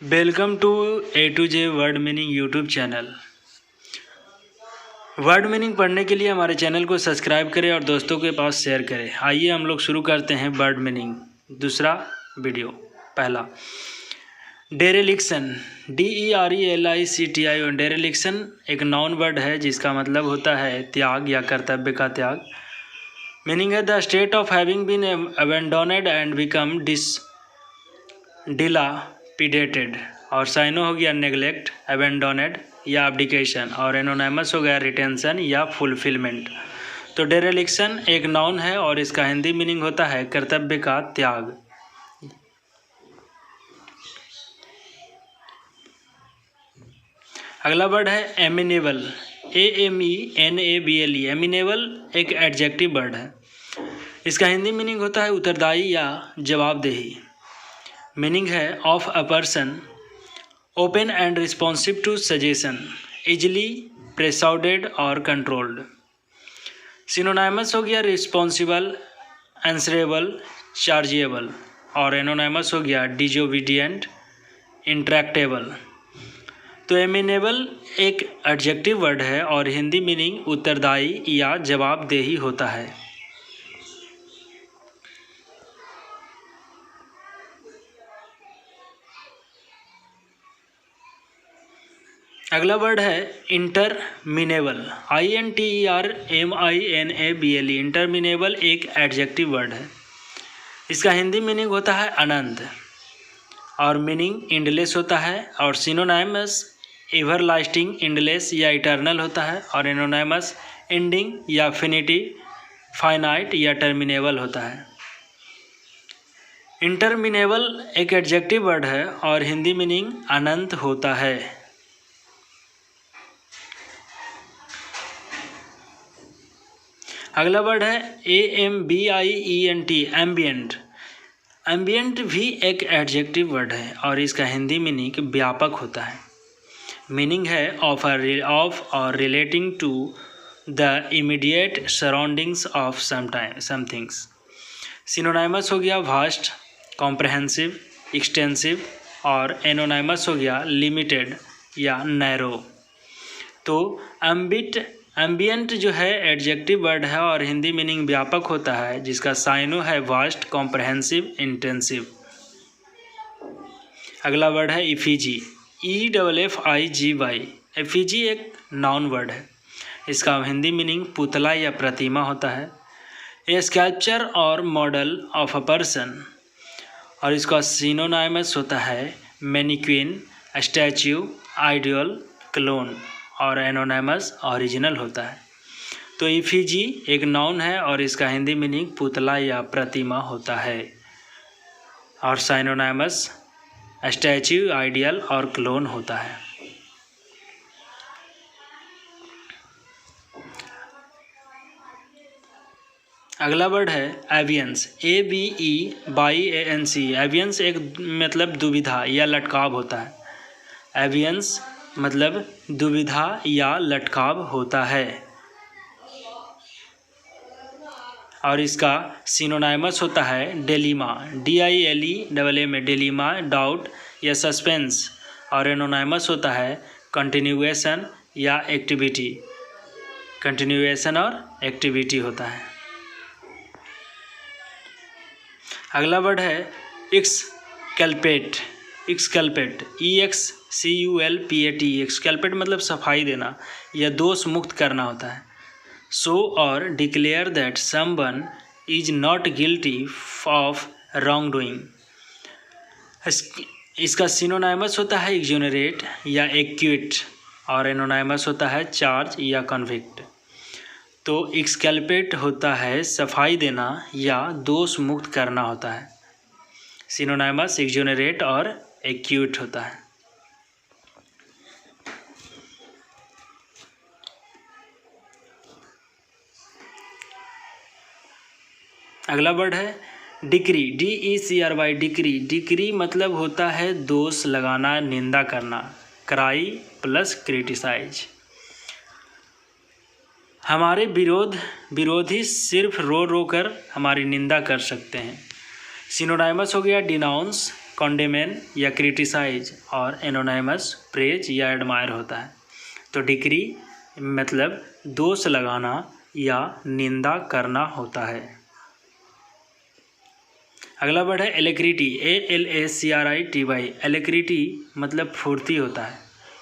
Welcome to A to Z word meaning YouTube channel. Word meaning पढ़ने के लिए हमारे चैनल को सब्सक्राइब करें और दोस्तों के पास शेयर करें। आइए हम लोग शुरू करते हैं वर्ड मीनिंग दूसरा वीडियो। पहला, डेरेलिक्शन, DERELICTION। डेरेलिक्शन एक नाउन वर्ड है जिसका मतलब होता है त्याग या कर्तव्य का त्याग। मीनिंग है the state of having been abandoned and become dilapidated. और साइनो हो गया नेग्लेक्ट, अबैंडोनेड या अब्डिकेशन, और एनोनिमस हो गया रिटेंशन या फुलफिलमेंट। तो डेरेलिक्शन एक नाउन है और इसका हिंदी मीनिंग होता है कर्तव्य का त्याग। अगला वर्ड है एमिनेबल, AMENABLE। एमिनेबल एक एडजेक्टिव वर्ड है। इसका हिंदी मीनिंग होता है उत्तरदायी या जवाबदेही। मीनिंग है of a person open and responsive to suggestion, easily persuaded और कंट्रोल्ड। सिनोनिमस हो गया रिस्पॉन्सिबल, आंसरेबल, चार्जेबल, और एनोनिमस हो गया डिजोबीडियंट, इंट्रैक्टेबल। तो एमिनेबल एक एडजेक्टिव वर्ड है और हिंदी मीनिंग उत्तरदायी या जवाबदेही होता है। अगला वर्ड है इंटरमिनेबल, INTERMINABLE। इंटरमिनेबल एक एडजेक्टिव वर्ड है। इसका हिंदी मीनिंग होता है अनंत और मीनिंग इंडलेस होता है, और सिनोनिमस एवरलास्टिंग, इंडलेस या इटर्नल होता है, और एनोनिमस एंडिंग या फिनिटी, फाइनाइट या टर्मिनेबल होता है। इंटरमिनेबल एक एडजेक्टिव वर्ड है और हिंदी मीनिंग अनंत होता है। अगला वर्ड है AMBIENT, एम्बियंट। एम्बियंट भी एक एडजेक्टिव वर्ड है और इसका हिंदी मीनिंग व्यापक होता है। मीनिंग है ऑफ और relating to the immediate surroundings of somethings. Synonymous हो गया वास्ट, कॉम्प्रहेंसिव, एक्सटेंसिव, और एनोनिमस हो गया लिमिटेड या नैरो। तो एम्बियंट जो है एडजेक्टिव वर्ड है और हिंदी मीनिंग व्यापक होता है, जिसका साइनो है वास्ट, कॉम्प्रहेंसिव, इंटेंसिव। अगला वर्ड है इफिजी, EFFIGY। एफिजी एक नाउन वर्ड है। इसका हिंदी मीनिंग पुतला या प्रतिमा होता है। ए स्कल्पचर और मॉडल ऑफ अ पर्सन, और इसका सिनोनिमस होता है मैनिक्विन, स्टैच्यू, आइडियल, क्लोन, और एनोनिमस ओरिजिनल होता है। तो इफिजी एक नाउन है और इसका हिंदी मीनिंग पुतला या प्रतिमा होता है, और सिनोनिमस स्टैच्यू, आइडियल और क्लोन होता है। अगला वर्ड है एवियंस, AVEYANC। एवियंस एक मतलब दुविधा या लटकाव होता है। एवियंस मतलब दुविधा या लटकाव होता है, और इसका सिनोनिमस होता है डेलीमा, DILEAA में डेलीमा, डाउट या सस्पेंस, और एनोनिमस होता है कंटिन्यूएशन या एक्टिविटी। कंटिन्यूएशन और एक्टिविटी होता है। अगला वर्ड है एक्सकल्पेट, एक्सकल्पेट, EXCULPAT। एक्सकल्पेट मतलब सफाई देना या दोष मुक्त करना होता है। शो और declare that someone is not guilty of wrong doing. इसका सिनोनिमस होता है एक्सोनरेट या एक्यूट, और एनोनिमस होता है चार्ज या कन्विक्ट। तो एक्सकल्पेट होता है सफाई देना या दोष मुक्त करना होता है। सिनोनिमस एक्सोनरेट और एक्यूट होता है। अगला वर्ड है डिक्री, DECRY, डिक्री। डिक्री मतलब होता है दोष लगाना, निंदा करना। Cry plus criticize. हमारे विरोधी सिर्फ रो रो कर हमारी निंदा कर सकते हैं। सिनोनिमस हो गया डिनाउंस, कॉन्डेमेन या क्रिटिसाइज, और एनोनाइमस प्रेज या एडमायर होता है। तो डिक्री मतलब दोष लगाना या निंदा करना होता है। अगला वर्ड है एलेक्रिटी, ALACRITY। एलेक्रिटी मतलब फुर्ती होता है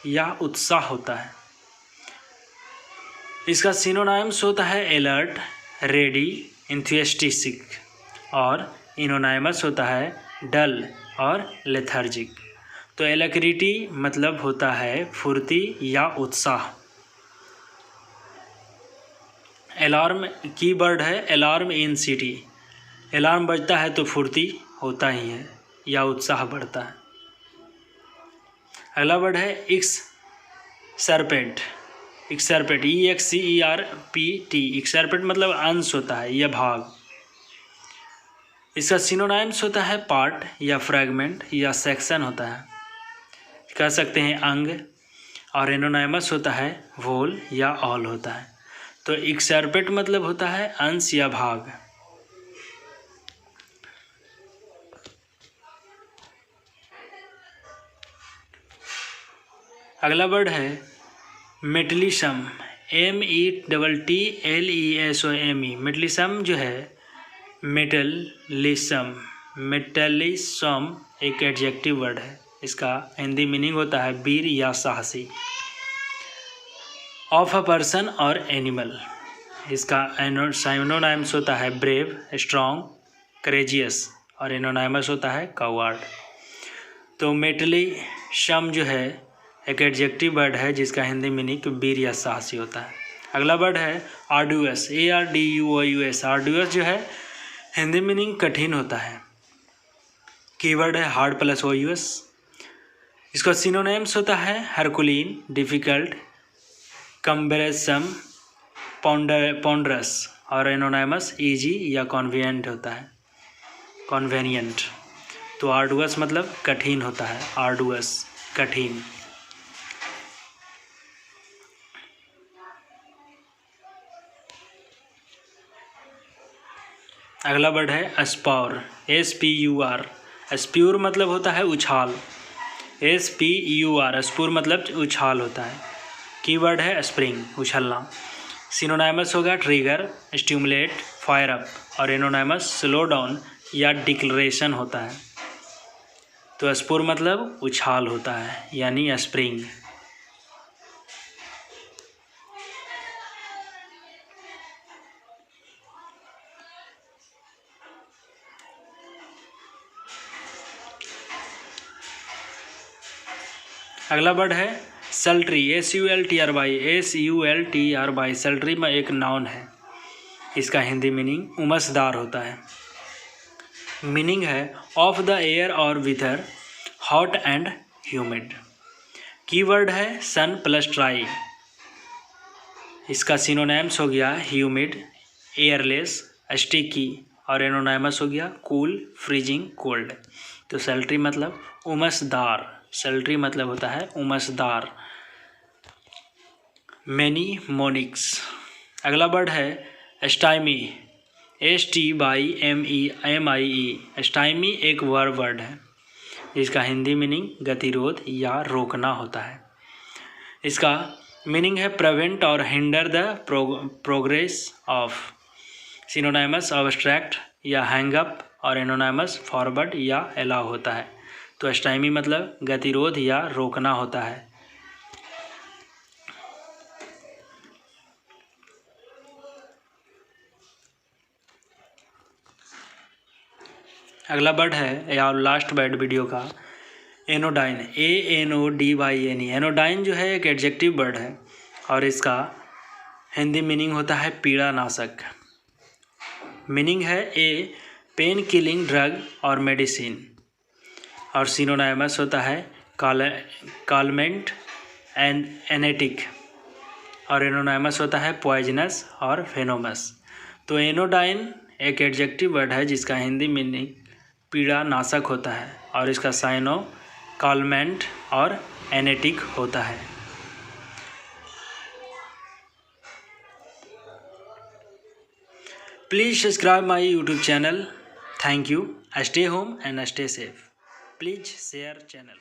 या उत्साह होता है। इसका सिनोनाइम्स होता है अलर्ट, रेडी, इंथुसियास्टिक, और इनोनाइमस होता है डल और लेथर्जिक। तो एलेक्रिटी मतलब होता है फुर्ती या उत्साह। अलार्म की वर्ड है अलार्म इन सिटी। अलार्म बजता है तो फुर्ती होता ही है या उत्साह बढ़ता है। अगला वर्ड है एक्स सरपेंट। एक्सरपेट EXCERPT। एक्सरपेट मतलब अंश होता है या भाग। इसका सिनोनाइम्स होता है पार्ट या फ्रैगमेंट या सेक्शन होता है, कह सकते हैं अंग, और एनोनाइमस होता है होल या ऑल होता है। तो एक्सरपेट मतलब होता है अंश या भाग। अगला वर्ड है मेटलिसम, METTLESOME। मेटलिसम जो है मेटलिसम एक एडजेक्टिव वर्ड है। इसका हिंदी मीनिंग होता है वीर या साहसी। ऑफ अ पर्सन और एनिमल। इसका सिनोनाइम्स होता है ब्रेव, स्ट्रॉन्ग, करेजियस, और एनोनाइमस होता है कावर्ड। तो मेटलिसम जो है एक एडजेक्टिव वर्ड है जिसका हिंदी मीनिंग वीर या साहसी होता है। अगला वर्ड है आर्डुअस, ARDUOUS। आर्डुअस जो है हिंदी मीनिंग कठिन होता है। कीवर्ड है हार्ड प्लस OUS। इसका सिनोनिम्स होता है हरकुलीन, डिफिकल्ट, कम्बरेसम, पॉन्डरस, और एनोनाइमस ईजी या कॉन्वीनियंट होता है, कॉन्वेनियंट। तो आर्डुअस मतलब कठिन होता है, आर्डुअस कठिन। अगला वर्ड है स्पाउर, SPUR। स्प्यूर मतलब होता है उछाल, SPUR। स्पूर मतलब उछाल होता है। कीवर्ड है स्प्रिंग, उछलना। सिनोनाइमस होगा ट्रिगर, स्टिमुलेट, फायर अप, और एनोनाइमस स्लो डाउन या डिक्लेरेशन होता है। तो स्पूर मतलब उछाल होता है यानी स्प्रिंग। अगला वर्ड है सल्ट्री, SULTRY। सल्ट्री में एक नाउन है। इसका हिंदी मीनिंग उमसदार होता है। मीनिंग है ऑफ द एयर और विदर, हॉट एंड ह्यूमिड। कीवर्ड है सन प्लस ट्राई। इसका सिनोनिम्स हो गया ह्यूमिड, एयरलेस, स्टिकी, और एनोनाइमस हो गया कूल, फ्रीजिंग, कोल्ड। तो सल्ट्री मतलब उमसदार, सल्ट्री मतलब होता है उमसदार। मैनी मोनिक्स। अगला वर्ड है स्टाइमी, STYMIE। स्टाइमी एक वर्ड है। इसका हिंदी मीनिंग गतिरोध या रोकना होता है। इसका मीनिंग है प्रिवेंट और hinder the progress of. Synonymous obstruct या हैंग अप, और एनोनाइमस फॉरवर्ड या अलाउ होता है। तो स्टाइमी मतलब गतिरोध या रोकना होता है। अगला वर्ड है या लास्ट वर्ड वीडियो का एनोडाइन, ANODYNE। एनोडाइन जो है एक एडजेक्टिव वर्ड है और इसका हिंदी मीनिंग होता है पीड़ानाशक। मीनिंग है ए पेन किलिंग ड्रग और मेडिसिन, और सिनोनाइमस होता है कालमेंट एंड एनेटिक, और एनोनाइमस होता है पॉइजनस और फेनोमस। तो एनोडाइन एक एडजेक्टिव वर्ड है जिसका हिंदी मीनिंग पीड़ानाशक होता है, और इसका साइनो कालमेंट और एनेटिक होता है। Please subscribe my YouTube channel. Thank you. Stay home and stay safe. Please share channel.